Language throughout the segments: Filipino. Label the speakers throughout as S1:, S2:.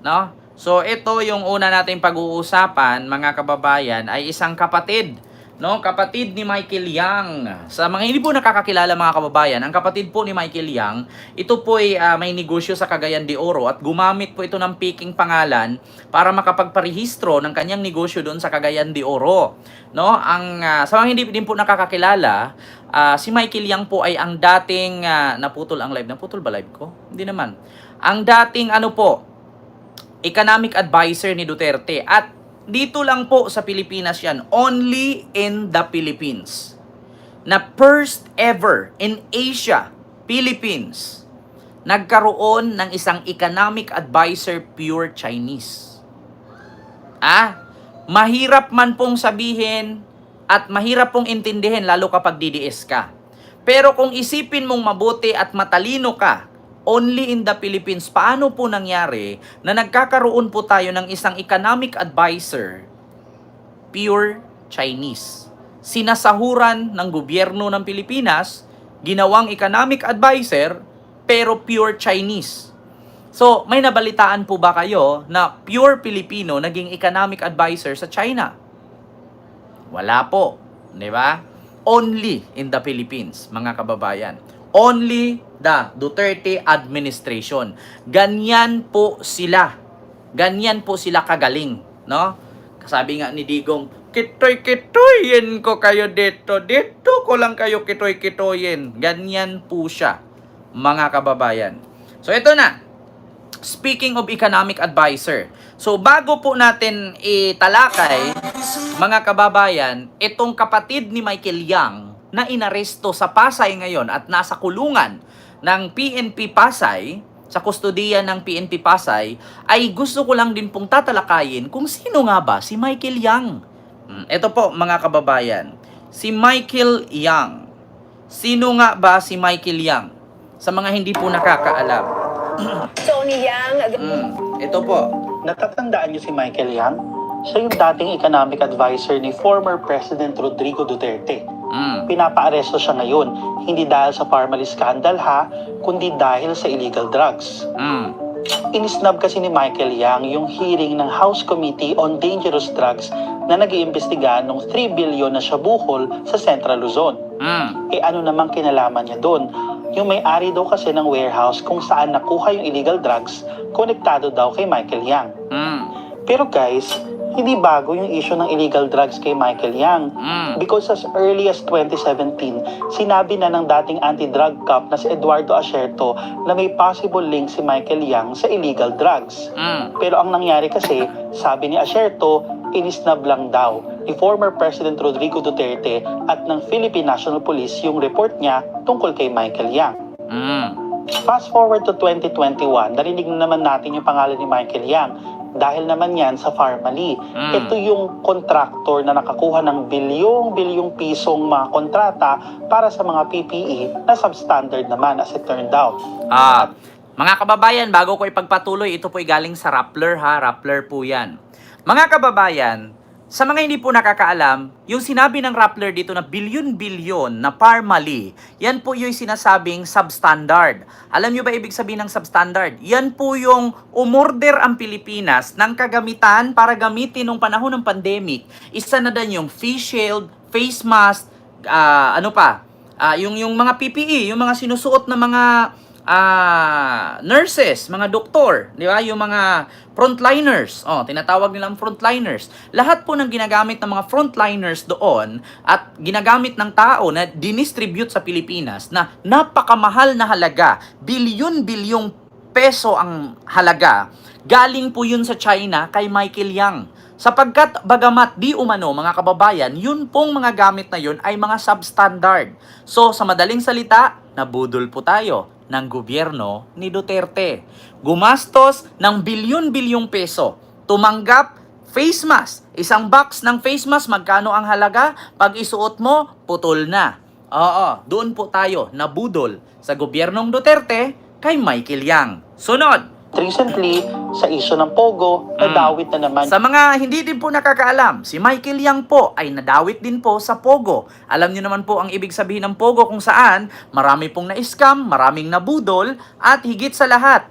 S1: no? So ito yung una nating pag-uusapan, mga kababayan, ay isang kapatid, no? Kapatid ni Michael Yang. Sa mga hindi po nakakakilala, mga kababayan, ang kapatid po ni Michael Yang, ito po ay may negosyo sa Cagayan de Oro at gumamit po ito ng peking pangalan para makapagparehistro ng kanyang negosyo doon sa Cagayan de Oro, no? Ang sa mga hindi din po nakakakilala, si Michael Yang po ay ang dating naputol ang live. Naputol ba live ko? Hindi naman. Ang dating economic advisor ni Duterte. At dito lang po sa Pilipinas yan. Only in the Philippines. Na first ever in Asia, Philippines, nagkaroon ng isang economic advisor pure Chinese. Mahirap man pong sabihin at mahirap pong intindihin lalo kapag DDS ka. Pero kung isipin mong mabuti at matalino ka, only in the Philippines, paano po nangyari na nagkakaroon po tayo ng isang economic advisor pure Chinese? Sinasahuran ng gobyerno ng Pilipinas, ginawang economic advisor, pero pure Chinese. So, may nabalitaan po ba kayo na pure Filipino naging economic advisor sa China? Wala po, di ba? Only in the Philippines, mga kababayan. Only the Duterte administration. Ganyan po sila. Ganyan po sila kagaling, no? Sabi nga ni Digong, kitoy-kitoyin ko kayo dito. Dito ko lang kayo kitoy-kitoyin. Ganyan po siya, mga kababayan. So ito na. Speaking of economic advisor. So bago po natin italakay, mga kababayan, itong kapatid ni Michael Yang na inaresto sa Pasay ngayon at nasa kulungan ng PNP Pasay, sa kustodiya ng PNP Pasay, ay gusto ko lang din pong tatalakayin kung sino nga ba si Michael Yang. Ito po, mga kababayan, si Michael Yang. Sino nga ba si Michael Yang? Sa mga hindi po nakakaalam.
S2: Tony Yang.
S1: Ito po.
S3: Natatandaan niyo si Michael Yang? Siya yung dating economic advisor ni former President Rodrigo Duterte. Pinapaaresto siya ngayon, hindi dahil sa Parmali scandal kundi dahil sa illegal drugs. Inisnab kasi ni Michael Yang yung hearing ng House Committee on Dangerous Drugs na nag-iimbestiga ng 3 billion na shabuhol sa Central Luzon. Ano namang kinalaman niya doon? Yung may-ari daw kasi ng warehouse kung saan nakuha yung illegal drugs, konektado daw kay Michael Yang. Pero guys, hindi bago yung issue ng illegal drugs kay Michael Yang. Because as early as 2017, sinabi na ng dating anti-drug cop na si Eduardo Asierto na may possible link si Michael Yang sa illegal drugs. Pero ang nangyari kasi, sabi ni Asierto, inisnab lang daw ni former President Rodrigo Duterte at ng Philippine National Police yung report niya tungkol kay Michael Yang. Fast forward to 2021, narinig na naman natin yung pangalan ni Michael Yang. Dahil naman yan sa Parmali. Ito yung contractor na nakakuha ng bilyong-bilyong pisong mga kontrata para sa mga PPE na substandard naman as it turned out.
S1: Mga kababayan, bago ko ipagpatuloy, ito po ay galing sa Rappler Rappler po yan. Mga kababayan, sa mga hindi po nakakaalam, yung sinabi ng Rappler dito na bilyon-bilyon na Parmali, yan po yung sinasabing substandard. Alam nyo ba ibig sabihin ng substandard? Yan po yung umorder ang Pilipinas ng kagamitan para gamitin nung panahon ng pandemic. Isa na din yung face shield, face mask, yung mga PPE, yung mga sinusuot na mga nurses, mga doktor, di ba? Yung mga frontliners, tinatawag nilang frontliners. Lahat po ng ginagamit ng mga frontliners doon at ginagamit ng tao na dinistribute sa Pilipinas na napakamahal na halaga, bilyon-bilyong peso ang halaga, galing po yun sa China kay Michael Yang. Sapagkat bagamat di umano, mga kababayan, yun pong mga gamit na yun ay mga substandard. So sa madaling salita, nabudol po tayo ng gobyerno ni Duterte. Gumastos ng bilyon-bilyong peso. Tumanggap face mask. Isang box ng face mask, magkano ang halaga? Pag isuot mo, putol na. Doon po tayo nabudol sa gobyernong Duterte kay Michael Yang. Sunod,
S3: recently, sa issue ng Pogo, nadawit na naman.
S1: Sa mga hindi din po nakakaalam, si Michael Yang po ay nadawit din po sa Pogo. Alam niyo naman po ang ibig sabihin ng Pogo kung saan marami pong na-scam, maraming nabudol, at higit sa lahat,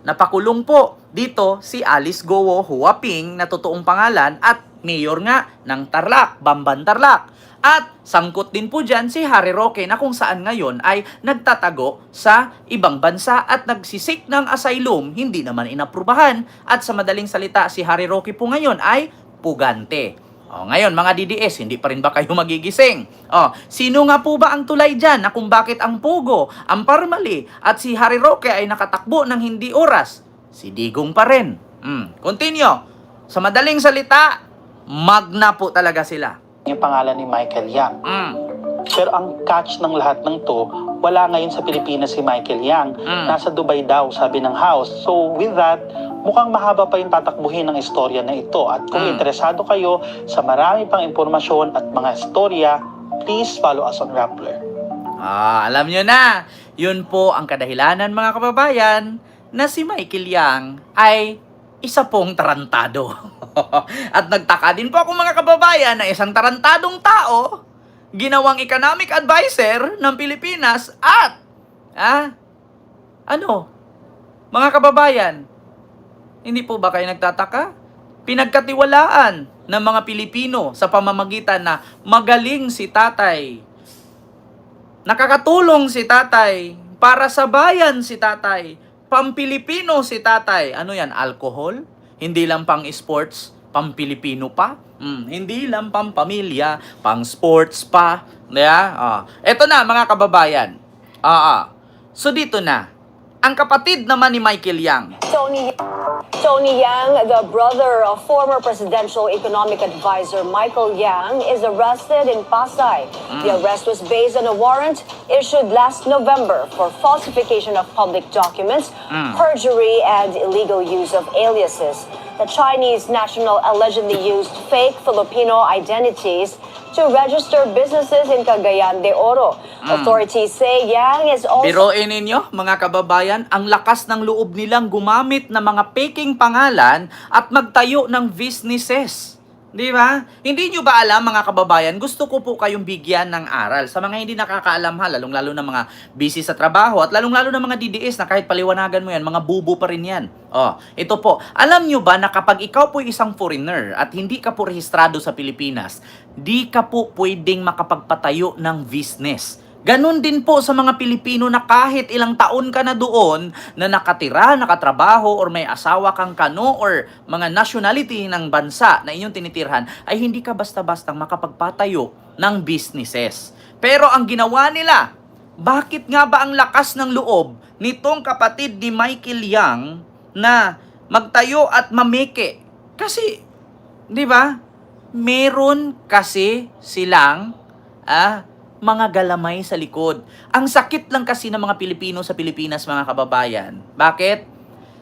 S1: napakulong po dito si Alice Gowo Huaping na totoong pangalan at mayor nga ng Tarlac, Bamban Tarlac. At sangkot din po dyan si Harry Roque na kung saan ngayon ay nagtatago sa ibang bansa at nagsisik ng asylum, hindi naman inaprubahan. At sa madaling salita, si Harry Roque po ngayon ay pugante. Ngayon mga DDS, hindi pa rin ba kayo magigising? Sino nga po ba ang tulay dyan na kung bakit ang Pogo, ang Parmali at si Harry Roque ay nakatakbo ng hindi oras? Si Digong pa rin. Continue. Sa madaling salita, magna po talaga sila.
S3: Yung pangalan ni Michael Yang. Pero ang catch ng lahat ng to, wala ngayon sa Pilipinas si Michael Yang. Nasa Dubai daw, sabi ng House. So with that, mukhang mahaba pa yung tatakbuhin ng istorya na ito. At kung interesado kayo sa marami pang impormasyon at mga istorya, please follow us on Rappler.
S1: Alam nyo na, yun po ang kadahilanan mga kababayan na si Michael Yang ay isa pong tarantado. At nagtaka din po ako mga kababayan na isang tarantadong tao, ginawang economic advisor ng Pilipinas at, mga kababayan, hindi po ba kayo nagtataka? Pinagkatiwalaan ng mga Pilipino sa pamamagitan na magaling si tatay. Nakakatulong si tatay. Para sa bayan si tatay. Pam-Pilipino si tatay. Ano yan? Alcohol? Hindi lang pang sports, pam-Pilipino pa. Hindi lang pang pamilya, pang sports pa. Eto na mga kababayan. So dito na. Ang kapatid naman ni Michael Yang.
S2: Tony Yang, the brother of former presidential economic advisor Michael Yang, is arrested in Pasay. The arrest was based on a warrant issued last November for falsification of public documents, perjury, and illegal use of aliases. The Chinese national allegedly used fake Filipino identities to register businesses in Cagayan de Oro. Authorities say Yang is also...
S1: Biroin ninyo, mga kababayan, ang lakas ng loob nilang gumamit ng mga peking pangalan at magtayo ng businesses. Di ba? Hindi nyo ba alam mga kababayan, gusto ko po kayong bigyan ng aral. Sa mga hindi nakakaalam lalong-lalo na mga busy sa trabaho at lalong-lalo na mga DDS na kahit paliwanagan mo yan, mga bubo pa rin yan. Ito po, alam nyo ba na kapag ikaw po isang foreigner at hindi ka po rehistrado sa Pilipinas, di ka po pwedeng makapagpatayo ng business. Ganon din po sa mga Pilipino na kahit ilang taon ka na doon na nakatira, nakatrabaho, or may asawa kang kano or mga nationality ng bansa na inyong tinitirhan, ay hindi ka basta-bastang makapagpatayo ng businesses. Pero ang ginawa nila, bakit nga ba ang lakas ng loob nitong kapatid ni Michael Yang na magtayo at mameke? Kasi, di ba, meron kasi silang, mga galamay sa likod. Ang sakit lang kasi ng mga Pilipino sa Pilipinas, mga kababayan. Bakit?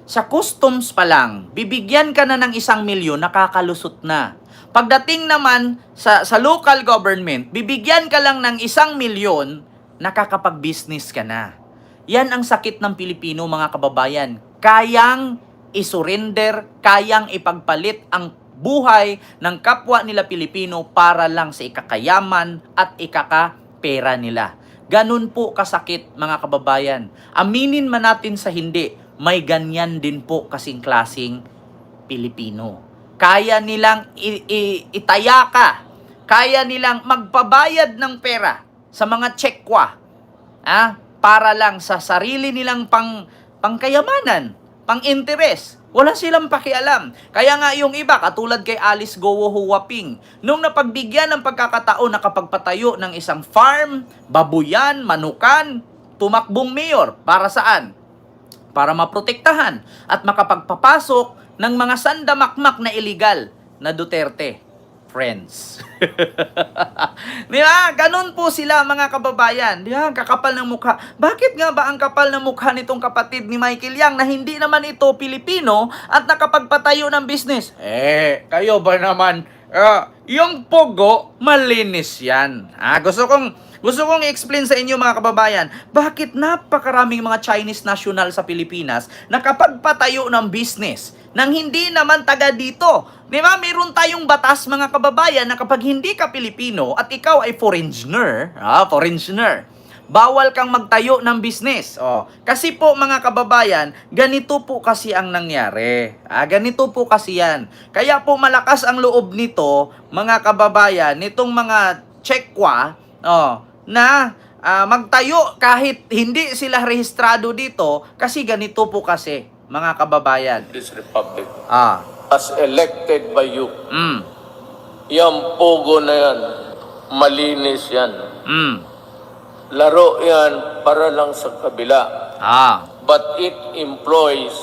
S1: Sa customs pa lang, bibigyan ka na ng 1 milyon, nakakalusot na. Pagdating naman sa local government, bibigyan ka lang ng 1 milyon, nakakapag-business ka na. Yan ang sakit ng Pilipino, mga kababayan. Kayang isurrender, kayang ipagpalit ang buhay ng kapwa nila Pilipino para lang sa ikakayaman at ikakapera nila. Ganun po kasakit, mga kababayan. Aminin man natin sa hindi, may ganyan din po kasing klaseng Pilipino. Kaya nilang itayaka, kaya nilang magpabayad ng pera sa mga tsekwa, para lang sa sarili nilang pangkayamanan, pang-interes. Wala silang pakialam. Kaya nga yung iba, katulad kay Alice Gowo Huaping, nung napagbigyan ng pagkakataon na kapagpatayo ng isang farm, babuyan, manukan, tumakbong mayor. Para saan? Para maprotektahan at makapagpapasok ng mga sandamakmak na illegal na Duterte friends. Di ba? Ganun po sila, mga kababayan. Di ba? Kakapal ng mukha. Bakit nga ba ang kapal ng mukha nitong kapatid ni Michael Yang na hindi naman ito Pilipino at nakapagpatayo ng business? Kayo ba naman? Yung Pogo, malinis yan. Gusto kong Gusto kong i-explain sa inyo mga kababayan, bakit napakaraming mga Chinese national sa Pilipinas na kapag patayo ng business nang hindi naman taga dito. Di ba? Meron tayong batas mga kababayan na kapag hindi ka Pilipino at ikaw ay foreigner, bawal kang magtayo ng business. Kasi po mga kababayan, ganito po kasi ang nangyari. Ganito po kasi yan. Kaya po malakas ang loob nito, mga kababayan, nitong mga Chekwa, na magtayo kahit hindi sila rehistrado dito kasi ganito po kasi, mga kababayan.
S4: This republic
S1: Ah.
S4: as elected by you.
S1: Mm.
S4: Yung pogo na yan, malinis yan.
S1: Mm.
S4: Laro yan para lang sa kabila.
S1: Ah.
S4: But it employs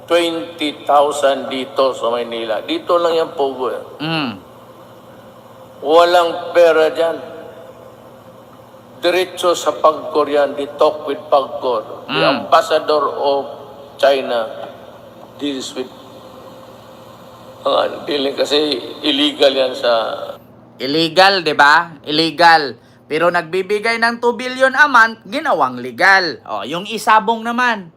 S4: 20,000 dito sa Maynila. Dito lang yung pogo.
S1: Mm.
S4: Walang pera dyan. Diretso sa Pagcor yan. They talk with Pagcor. The ambassador of China deals with dealing kasi illegal yan sa
S1: Illegal, 'di ba? Illegal. Pero nagbibigay ng 2 billion a month, ginawang legal. Yung isabong naman.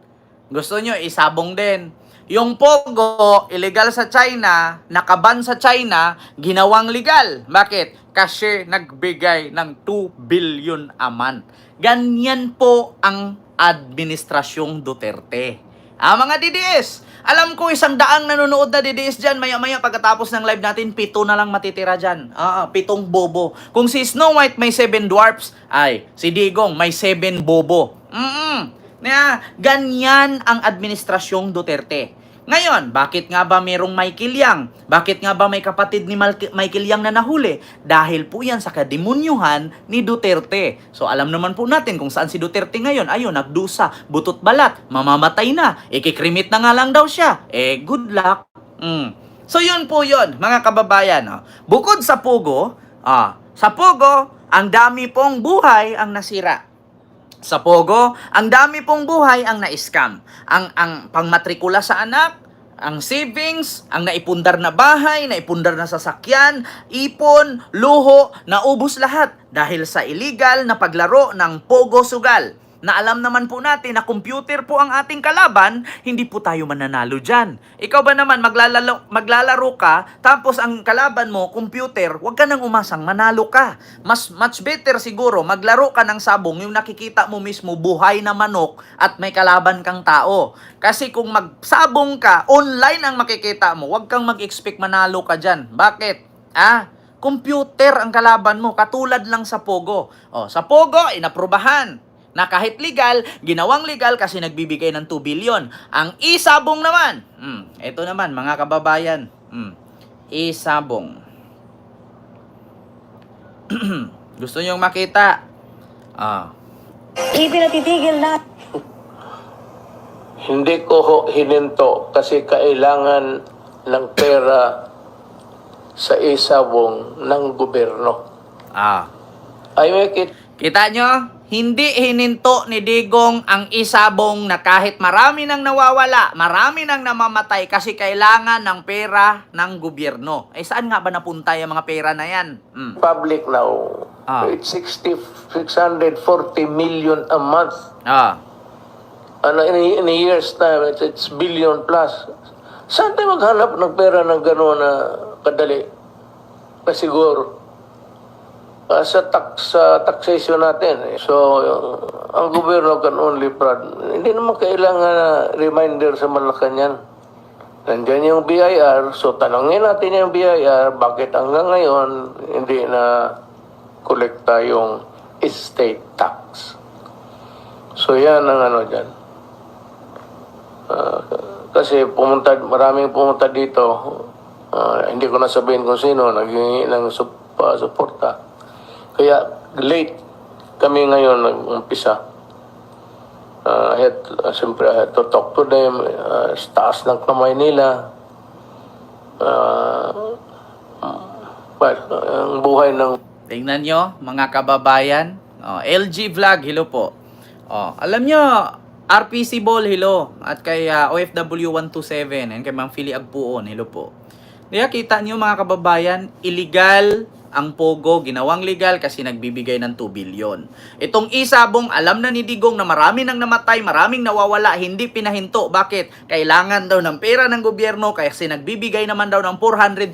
S1: Gusto nyo, isabong din. Yung Pogo, illegal sa China, nakaban sa China, ginawang legal. Bakit? Kasi nagbigay ng 2 billion a month. Ganyan po ang administrasyong Duterte. Mga DDS, alam ko 100 nanonood na DDS dyan. Maya-maya pagkatapos ng live natin, 7 na lang matitira dyan. 7 bobo. Kung si Snow White may 7 dwarfs, ay, si Digong may 7 bobo. Ganyan ang administrasyong Duterte. Ngayon, bakit nga ba merong Michael Yang? Bakit nga ba may kapatid ni Michael Yang na nahuli? Dahil po yan sa kademunyuhan ni Duterte. So alam naman po natin kung saan si Duterte ngayon. Ayun, nagdusa, butot balat, mamamatay na, ikikrimit na nga lang daw siya. Good luck. So yun po yun, mga kababayan. Bukod sa Pogo, ang dami pong buhay ang nasira. Sa Pogo, ang dami pong buhay ang na-scam. Ang pangmatrikula sa anak, ang savings, ang naipundar na bahay, naipundar na sasakyan, ipon, luho, naubos lahat dahil sa illegal na paglaro ng Pogo Sugal. Na alam naman po natin na computer po ang ating kalaban, hindi po tayo mananalo dyan. Ikaw ba naman maglalaro ka, tapos ang kalaban mo, computer, huwag ka nang umasang manalo ka. Much better siguro, maglaro ka ng sabong, yung nakikita mo mismo, buhay na manok, at may kalaban kang tao. Kasi kung magsabong ka, online ang makikita mo, huwag kang mag-expect manalo ka dyan. Bakit? Computer ang kalaban mo, katulad lang sa Pogo. Sa Pogo, inaprubahan na kahit legal, ginawang legal kasi nagbibigay ng 2 billion. Ang isabong naman, ito naman mga kababayan, isabong. Gusto nyong makita?
S2: Ipinatitigil na.
S4: hindi ko hininto kasi kailangan ng pera sa isabong ng gobyerno. I make it.
S1: Kita nyo? Hindi hininto ni Digong ang isabong na kahit marami nang nawawala, marami nang namamatay kasi kailangan ng pera ng gobyerno. Saan nga ba napunta yung mga pera na yan?
S4: Public now. It's 640 million a month. In a year's time, it's billion plus. Saan tayo maghanap ng pera ng gano'n na kadali? Siguro. Sa taxation natin. So, ang gobyerno can only prod. Hindi naman kailangan na reminder sa Malacanang. Nandiyan yung BIR. So, tanongin natin yung BIR, bakit hanggang ngayon hindi na kolekta yung estate tax. So, yan ang ano dyan. Kasi maraming pumunta dito. Hindi ko na sabihin kung sino, naghingi ng suporta. Kaya late kami ngayon nag-umpisa. Siyempre, I had to talk to them. Taas ng kamay nila. Ang buhay ng...
S1: Tingnan nyo, mga kababayan. LG Vlog, hello po. Alam nyo, RPC Ball, hello. At kay OFW 127, and kay Ma'am Philly Agpuon, hello po. Kaya kita nyo mga kababayan, illegal Ang Pogo, ginawang legal kasi nagbibigay ng 2 billion. Itong Isabong, alam na ni Digong na marami nang namatay, maraming nawawala, hindi pinahinto. Bakit? Kailangan daw ng pera ng gobyerno kasi nagbibigay naman daw ng 640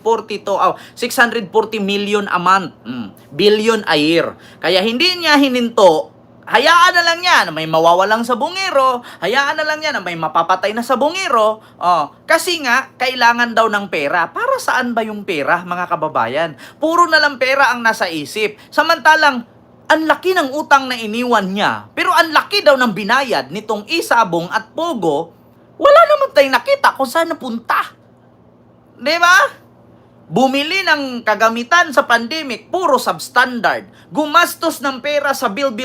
S1: million a month. Billion a year. Kaya hindi niya hininto. Hayaan na lang niya na may mawawalang sa bungero, hayaan na lang niya na may mapapatay na sa bungero, kasi nga, kailangan daw ng pera. Para saan ba yung pera, mga kababayan? Puro na lang pera ang nasa isip. Samantalang, ang laki ng utang na iniwan niya, pero ang laki daw ng binayad nitong Isabong at Pogo, wala naman tayong nakita kung saan napunta. Di ba? Bumili ng kagamitan sa pandemic, puro substandard. Gumastos ng pera sa bill,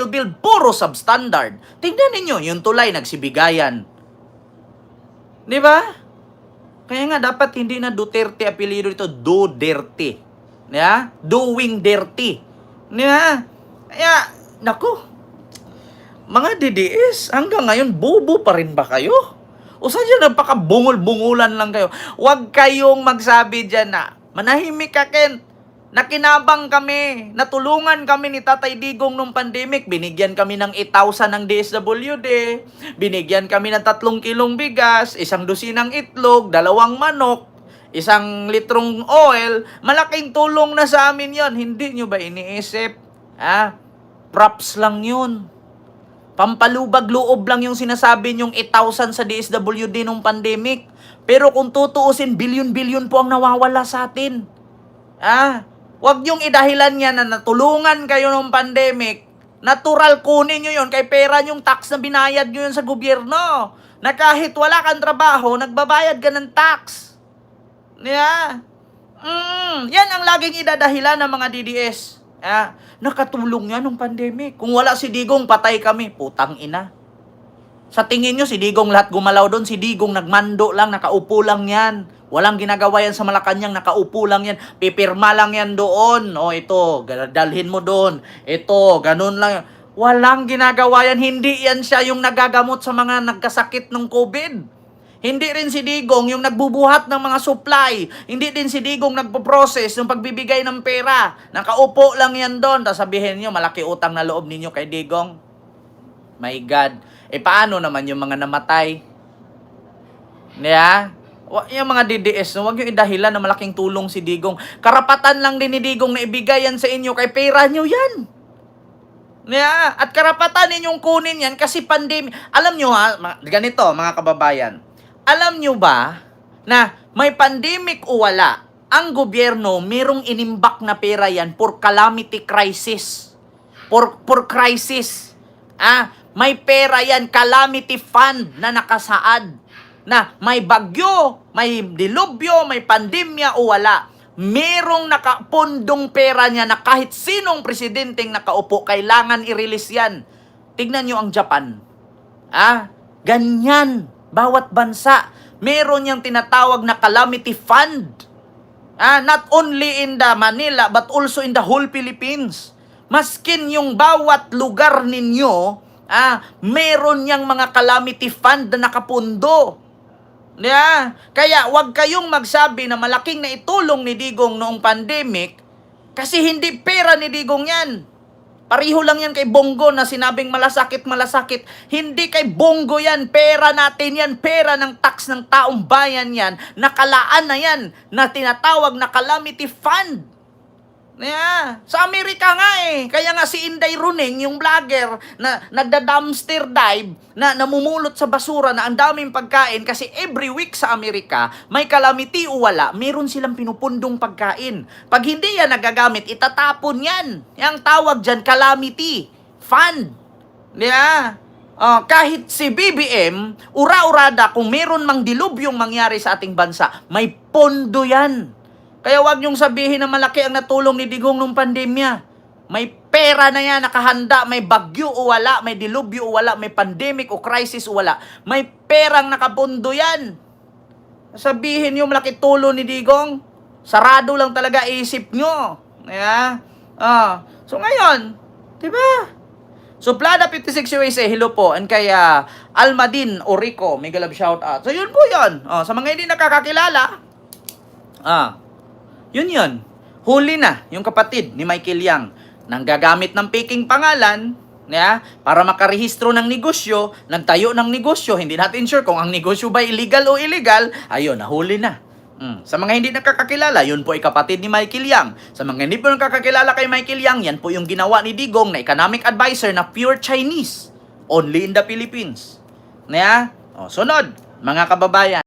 S1: puro substandard. Tingnan ninyo, yung tulay nagsibigayan. Di ba? Kaya nga dapat hindi na Duterte apelido ito, Duterte. Yeah? Doing dirty. Di ba? Kaya, naku, mga DDS, hanggang ngayon, bobo pa rin ba kayo? O saan dyan nagpakabungol-bungulan lang kayo? Huwag kayong magsabi dyan na, manahimik ka, Kent. Nakinabang kami. Natulungan kami ni Tatay Digong nung pandemic. Binigyan kami ng 8,000 ng DSWD. Binigyan kami ng 3 kilong bigas, 1 dosinang itlog, 2 manok, 1 litrong oil. Malaking tulong na sa amin yon. Hindi nyo ba iniisip? Props lang yun. Pampalubag-loob lang yung sinasabi nyong 8,000 sa DSWD nung pandemic. Pero kung tutuusin, bilyon-bilyon po ang nawawala sa atin. Huwag nyong idahilan yan na natulungan kayo nung pandemic. Natural kunin nyo yun kay pera nyong tax na binayad nyo yun sa gobyerno. Na kahit wala kang trabaho, nagbabayad ka ng tax. Yeah. Yan ang laging idadahilan ng mga DDS. Nakatulong yan nung pandemic. Kung wala si Digong, patay kami. Putang ina. Sa tingin nyo, si Digong lahat gumalaw doon. Si Digong nagmando lang, nakaupo lang yan. Walang ginagawa yan sa Malacanang, nakaupo lang yan. Pipirma lang yan doon. Ito, dalhin mo doon. Ito, ganun lang. Walang ginagawa yan. Hindi yan siya yung nagagamot sa mga nagkasakit ng COVID. Hindi rin si Digong yung nagbubuhat ng mga supply. Hindi din si Digong nagpo-process ng pagbibigay ng pera. Nakaupo lang yan doon. Tapos sabihin nyo, malaki utang na loob ninyo kay Digong. My God. Paano naman yung mga namatay? Yeah? Yung mga DDS, huwag yung idahilan na malaking tulong si Digong. Karapatan lang din ni Digong na ibigay yan sa inyo kay pera nyo yan. Yeah? At karapatan ninyong kunin yan kasi pandemic. Alam nyo ganito mga kababayan. Alam nyo ba na may pandemic o wala, ang gobyerno merong inimbak na pera yan for calamity crisis. For crisis. May pera yan, calamity fund na nakasaad. Na may bagyo, may dilubyo, may pandemya o wala. Merong nakapundong pera niya na kahit sinong presidenteng nakaupo, kailangan i-release yan. Tignan nyo ang Japan. Ganyan. Bawat bansa, meron niyang tinatawag na calamity fund. Not only in the Manila, but also in the whole Philippines. Maskin yung bawat lugar ninyo, meron niyang mga calamity fund na nakapundo. Yeah. Kaya wag kayong magsabi na malaking naitulong ni Digong noong pandemic kasi hindi pera ni Digong yan. Pariho lang yan kay Bongo na sinabing malasakit. Hindi kay Bongo yan. Pera natin yan. Pera ng tax ng taong bayan yan. Nakalaan na yan na tinatawag na calamity fund. Yeah. Sa Amerika nga Kaya nga si Inday Runeng, yung vlogger na nagda-dumpster dive, na namumulot sa basura na ang daming pagkain kasi every week sa Amerika, may calamity o wala, meron silang pinupundong pagkain. Pag hindi yan nagagamit, itatapon yan. Yang tawag dyan, calamity fund. Yeah. Kahit si BBM, ura-urada kung meron mang dilubyong mangyari sa ating bansa, may pondo yan. Kaya wag niyong sabihin na malaki ang natulong ni Digong nung pandemya. May pera na yan, nakahanda, may bagyo o wala, may dilubyo o wala, may pandemic o crisis o wala. May perang nakapundo yan. Sabihin niyo malaki tulong ni Digong, sarado lang talaga isip niyo. Yeah? So ngayon, di ba? So Plada 56 USA, hello po. And kay Almadin Orico, mega love shout out. So yun po yun. Sa mga hindi nakakakilala, yun. huli na yung kapatid ni Michael Yang nang gagamit ng peking pangalan para makarehistro ng negosyo, nagtayo ng negosyo. Hindi natin sure kung ang negosyo ba illegal o illegal. Ayun, nahuli na. Sa mga hindi nakakakilala, yun po ay kapatid ni Michael Yang. Sa mga hindi po nakakakilala kay Michael Yang, yan po yung ginawa ni Digong na economic advisor na pure Chinese. Only in the Philippines. Sunod, mga kababayan.